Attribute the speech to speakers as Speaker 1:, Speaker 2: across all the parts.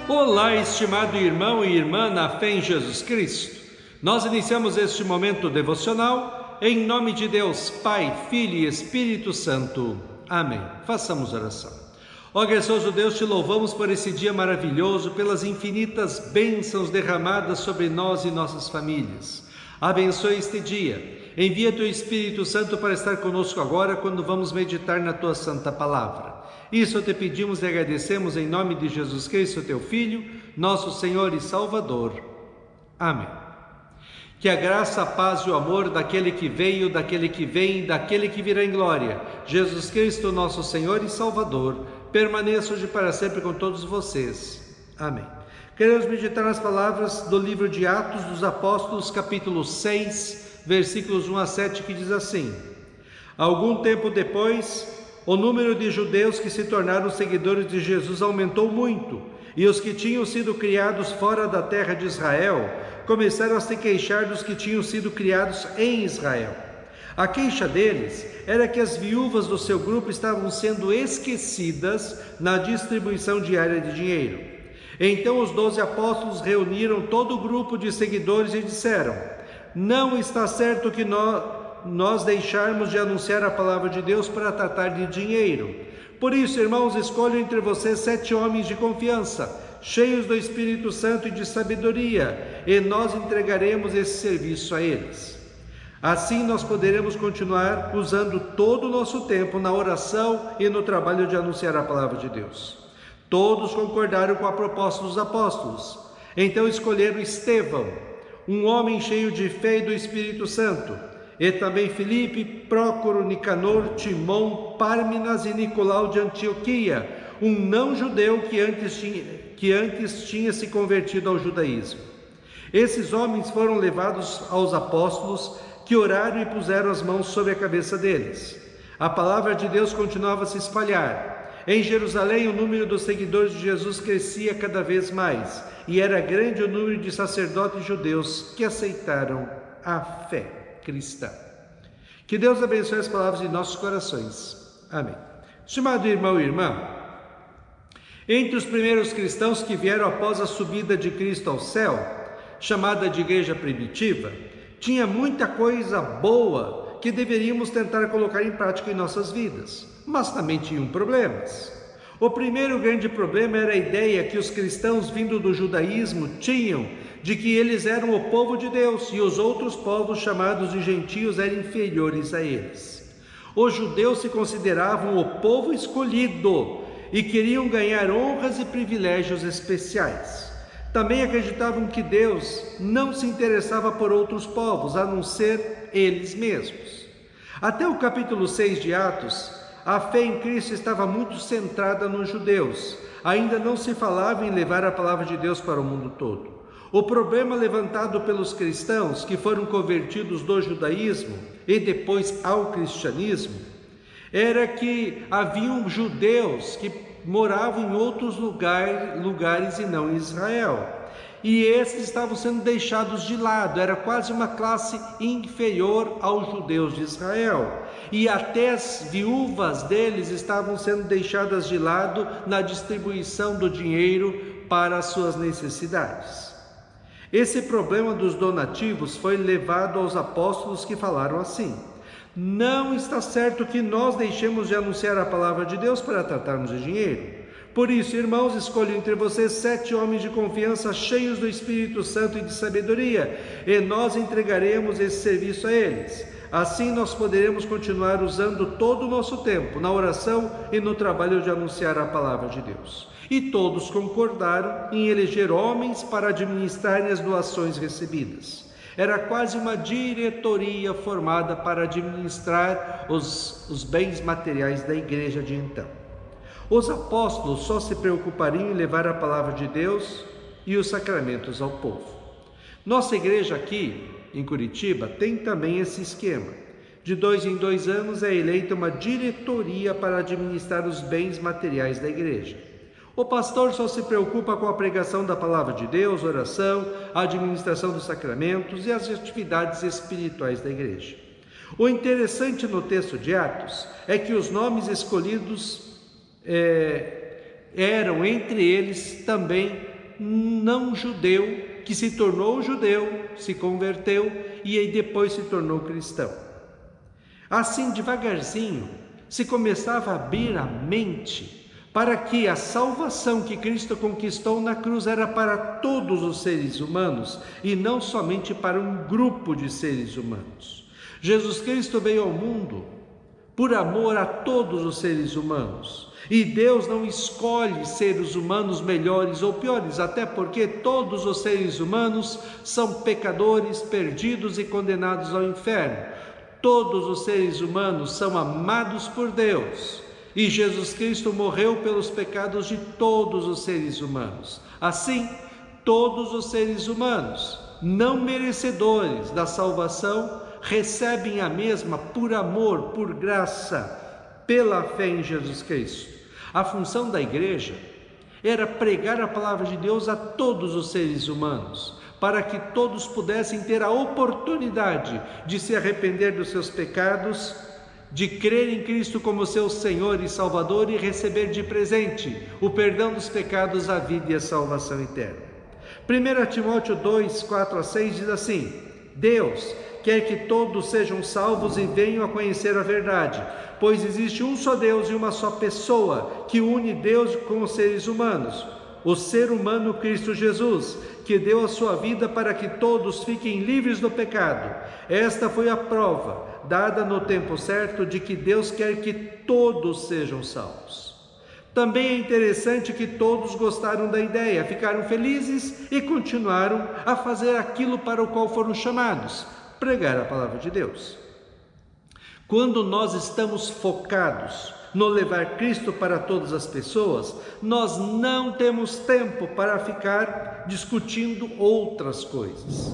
Speaker 1: Olá, estimado irmão e irmã na fé em Jesus Cristo. Nós iniciamos este momento devocional em nome de Deus, Pai, Filho e Espírito Santo. Amém. Façamos oração. Ó gracioso Deus, te louvamos por esse dia maravilhoso, pelas infinitas bênçãos derramadas sobre nós e nossas famílias. Abençoe este dia. Envia teu Espírito Santo para estar conosco agora quando vamos meditar na tua santa palavra. Isso te pedimos e agradecemos em nome de Jesus Cristo, teu Filho, nosso Senhor e Salvador. Amém. Que a graça, a paz e o amor daquele que veio, daquele que vem, daquele que virá em glória, Jesus Cristo, nosso Senhor e Salvador, permaneça hoje para sempre com todos vocês. Amém. Queremos meditar nas palavras do livro de Atos dos Apóstolos, capítulo 6, versículos 1 a 7, que diz assim: Algum tempo depois, o número de judeus que se tornaram seguidores de Jesus aumentou muito, e os que tinham sido criados fora da terra de Israel começaram a se queixar dos que tinham sido criados em Israel. A queixa deles era que as viúvas do seu grupo estavam sendo esquecidas na distribuição diária de dinheiro. Então os 12 apóstolos reuniram todo o grupo de seguidores e disseram: Não está certo que nós deixarmos de anunciar a palavra de Deus para tratar de dinheiro. Por isso, irmãos, escolham entre vocês 7 homens de confiança, cheios do Espírito Santo e de sabedoria, e nós entregaremos esse serviço a eles. Assim nós poderemos continuar usando todo o nosso tempo na oração e no trabalho de anunciar a palavra de Deus. Todos concordaram com a proposta dos apóstolos. Então escolheram Estevão, um homem cheio de fé e do Espírito Santo, e também Filipe, Prócoro, Nicanor, Timon, Pármenas e Nicolau de Antioquia, um não-judeu que antes tinha se convertido ao judaísmo. Esses homens foram levados aos apóstolos, que oraram e puseram as mãos sobre a cabeça deles. A palavra de Deus continuava a se espalhar. Em Jerusalém, o número dos seguidores de Jesus crescia cada vez mais, e era grande o número de sacerdotes judeus que aceitaram a fé cristã. Que Deus abençoe as palavras de nossos corações. Amém. Estimado irmão e irmã, entre os primeiros cristãos que vieram após a subida de Cristo ao céu, chamada de igreja primitiva, tinha muita coisa boa que deveríamos tentar colocar em prática em nossas vidas, mas também tinham problemas. O primeiro grande problema era a ideia que os cristãos vindo do judaísmo tinham de que eles eram o povo de Deus e os outros povos chamados de gentios eram inferiores a eles. Os judeus se consideravam o povo escolhido e queriam ganhar honras e privilégios especiais. Também acreditavam que Deus não se interessava por outros povos, a não ser eles mesmos. Até o capítulo 6 de Atos, a fé em Cristo estava muito centrada nos judeus. Ainda não se falava em levar a palavra de Deus para o mundo todo. O problema levantado pelos cristãos que foram convertidos do judaísmo e depois ao cristianismo era que haviam judeus que moravam em outros lugares e não em Israel. E esses estavam sendo deixados de lado, era quase uma classe inferior aos judeus de Israel. E até as viúvas deles estavam sendo deixadas de lado na distribuição do dinheiro para as suas necessidades. Esse problema dos donativos foi levado aos apóstolos, que falaram assim: Não está certo que nós deixemos de anunciar a palavra de Deus para tratarmos de dinheiro. Por isso, irmãos, escolho entre vocês 7 homens de confiança, cheios do Espírito Santo e de sabedoria, e nós entregaremos esse serviço a eles. Assim nós poderemos continuar usando todo o nosso tempo na oração e no trabalho de anunciar a palavra de Deus. E todos concordaram em eleger homens para administrarem as doações recebidas. Era quase uma diretoria formada para administrar os bens materiais da igreja de então. Os apóstolos só se preocupariam em levar a palavra de Deus e os sacramentos ao povo. Nossa igreja aqui, em Curitiba, tem também esse esquema. De 2 em 2 anos é eleita uma diretoria para administrar os bens materiais da igreja. O pastor só se preocupa com a pregação da palavra de Deus, oração, a administração dos sacramentos e as atividades espirituais da igreja. O interessante no texto de Atos é que os nomes escolhidos eram entre eles também não judeu que se tornou judeu, se converteu e aí depois se tornou cristão. Assim, devagarzinho, se começava a abrir a mente para que a salvação que Cristo conquistou na cruz era para todos os seres humanos e não somente para um grupo de seres humanos. Jesus Cristo veio ao mundo por amor a todos os seres humanos. E Deus não escolhe seres humanos melhores ou piores, até porque todos os seres humanos são pecadores, perdidos e condenados ao inferno. Todos os seres humanos são amados por Deus. E Jesus Cristo morreu pelos pecados de todos os seres humanos. Assim, todos os seres humanos, não merecedores da salvação, recebem a mesma por amor, por graça, pela fé em Jesus Cristo. A função da igreja era pregar a palavra de Deus a todos os seres humanos, para que todos pudessem ter a oportunidade de se arrepender dos seus pecados, de crer em Cristo como seu Senhor e Salvador e receber de presente o perdão dos pecados, a vida e a salvação eterna. 1 Timóteo 2, 4-6 diz assim: Deus quer que todos sejam salvos e venham a conhecer a verdade, pois existe um só Deus e uma só pessoa que une Deus com os seres humanos, o ser humano Cristo Jesus, que deu a sua vida para que todos fiquem livres do pecado. Esta foi a prova, dada no tempo certo, de que Deus quer que todos sejam salvos. Também é interessante que todos gostaram da ideia, ficaram felizes e continuaram a fazer aquilo para o qual foram chamados: pregar a palavra de Deus. Quando nós estamos focados no levar Cristo para todas as pessoas, nós não temos tempo para ficar discutindo outras coisas.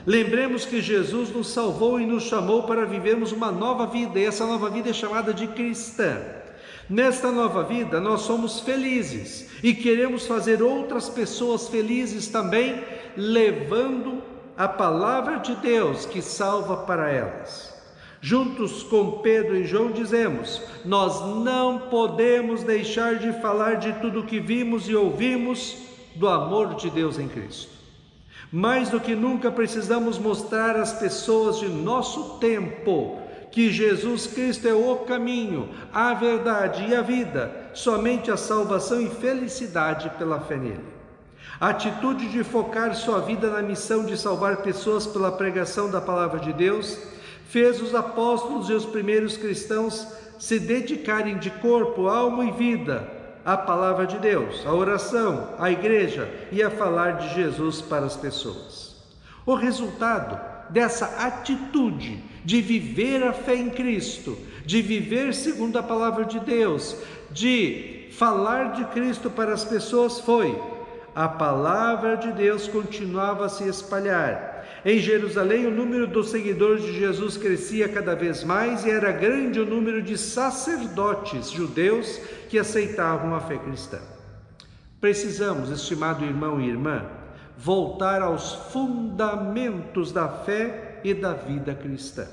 Speaker 1: Lembremos que Jesus nos salvou e nos chamou para vivermos uma nova vida, e essa nova vida é chamada de cristã. Nesta nova vida nós somos felizes e queremos fazer outras pessoas felizes também, levando a palavra de Deus que salva para elas. Juntos com Pedro e João dizemos: nós não podemos deixar de falar de tudo o que vimos e ouvimos do amor de Deus em Cristo. Mais do que nunca precisamos mostrar às pessoas de nosso tempo que Jesus Cristo é o caminho, a verdade e a vida, somente a salvação e felicidade pela fé nele. A atitude de focar sua vida na missão de salvar pessoas pela pregação da palavra de Deus fez os apóstolos e os primeiros cristãos se dedicarem de corpo, alma e vida à palavra de Deus, à oração, à igreja e a falar de Jesus para as pessoas. O resultado dessa atitude de viver a fé em Cristo, de viver segundo a palavra de Deus, de falar de Cristo para as pessoas foi: a palavra de Deus continuava a se espalhar. Em Jerusalém, o número dos seguidores de Jesus crescia cada vez mais e era grande o número de sacerdotes judeus que aceitavam a fé cristã. Precisamos, estimado irmão e irmã, voltar aos fundamentos da fé e da vida cristã.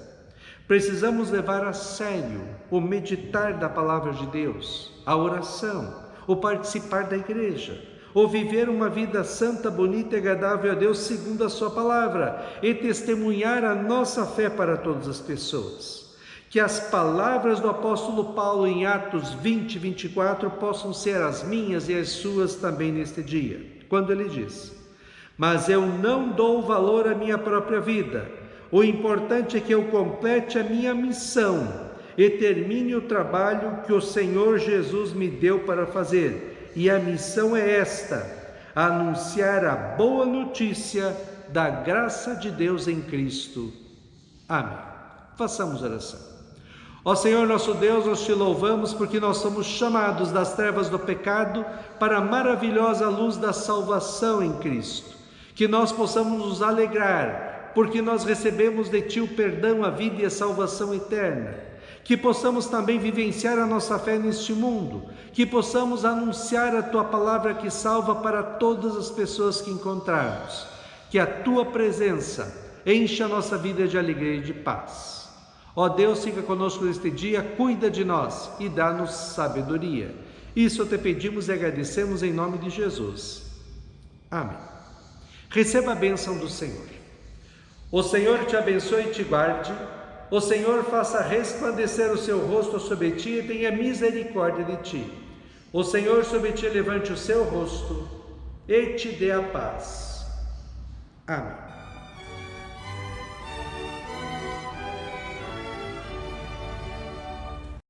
Speaker 1: Precisamos levar a sério o meditar da palavra de Deus, a oração, o participar da igreja, ou viver uma vida santa, bonita e agradável a Deus segundo a sua palavra e testemunhar a nossa fé para todas as pessoas. Que as palavras do apóstolo Paulo em Atos 20, 24 possam ser as minhas e as suas também neste dia, quando ele diz: mas eu não dou valor à minha própria vida, o importante é que eu complete a minha missão e termine o trabalho que o Senhor Jesus me deu para fazer. E a missão é esta: anunciar a boa notícia da graça de Deus em Cristo. Amém. Façamos oração. Ó Senhor nosso Deus, nós te louvamos porque nós somos chamados das trevas do pecado para a maravilhosa luz da salvação em Cristo. Que nós possamos nos alegrar, porque nós recebemos de Ti o perdão, a vida e a salvação eterna. Que possamos também vivenciar a nossa fé neste mundo, que possamos anunciar a Tua palavra que salva para todas as pessoas que encontrarmos. Que a Tua presença encha a nossa vida de alegria e de paz. Ó Deus, fica conosco neste dia, cuida de nós e dá-nos sabedoria. Isso te pedimos e agradecemos em nome de Jesus. Amém. Receba a bênção do Senhor. O Senhor te abençoe e te guarde. O Senhor faça resplandecer o seu rosto sobre ti e tenha misericórdia de ti. O Senhor sobre ti levante o seu rosto e te dê a paz. Amém.